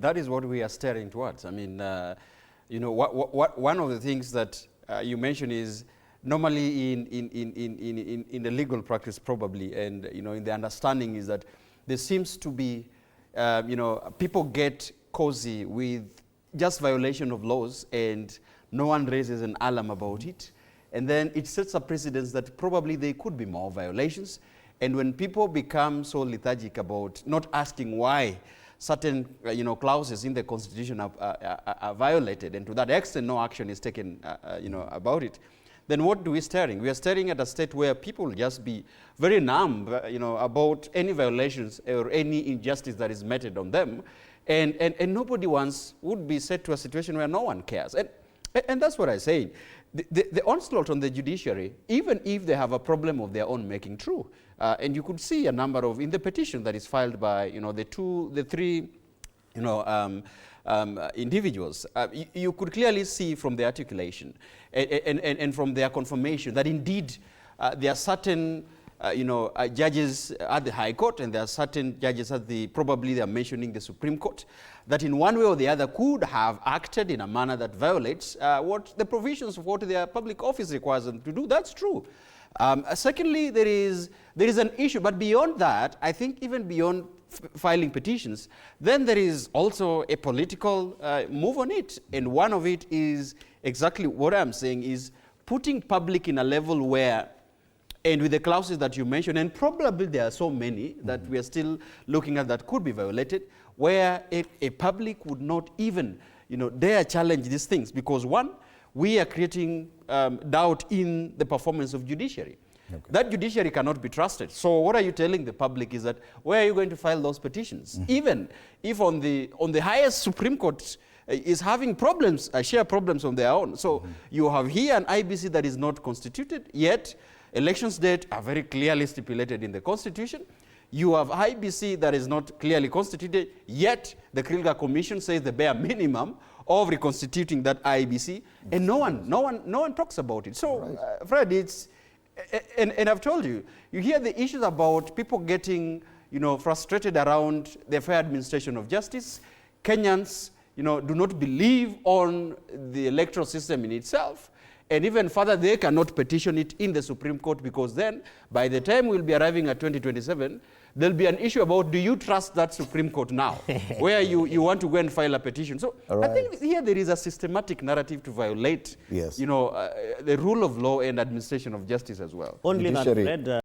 That is what we are steering towards. I mean, you know, one of the things that you mentioned is normally in the legal practice probably, and you know, in the understanding is that there seems to be, you know, people get cozy with just violation of laws and no one raises an alarm about it. And then it sets a precedence that probably there could be more violations. And when people become so lethargic about not asking why certain you know, clauses in the Constitution are violated, and to that extent no action is taken you know, about it, then what do we steering? We are steering at a state where people will just be very numb you know, about any violations or any injustice that is meted on them. And nobody would be set to a situation where no one cares. And that's what I say. The onslaught on the judiciary, even if they have a problem of their own making true, and you could see a number of, in the petition that is filed by, you know, the three, you know, individuals, you could clearly see from the articulation and from their confirmation that indeed there are certain you know, judges at the High Court, and there are certain judges at the, probably they are mentioning the Supreme Court, that in one way or the other could have acted in a manner that violates what the provisions of what their public office requires them to do. That's true. Secondly, there is an issue, but beyond that, I think even beyond filing petitions, then there is also a political move on it, and one of it is exactly what I'm saying, is putting public in a level where, and with the clauses that you mentioned, and probably there are so many that we are still looking at that could be violated, where a public would not even, you know, dare challenge these things, because one, we are creating doubt in the performance of judiciary. Okay. That judiciary cannot be trusted. So what are you telling the public is that, where are you going to file those petitions? Even if on the highest Supreme Court is having problems, share problems on their own. So you have here an IEBC that is not constituted, yet elections date are very clearly stipulated in the Constitution. You have IEBC that is not clearly constituted, yet the Krilga Commission says the bare minimum of reconstituting that IEBC, and no one talks about it. So, right. Fred, it's, and I've told you, you hear the issues about people getting, you know, frustrated around the fair administration of justice. Kenyans, you know, do not believe on the electoral system in itself. And even further, they cannot petition it in the Supreme Court, because then, by the time we'll be arriving at 2027, there'll be an issue about, do you trust that Supreme Court now, where you want to go and file a petition. So right. I think here there is a systematic narrative to violate, yes, you know, the rule of law and administration of justice as well. Only that, Fred,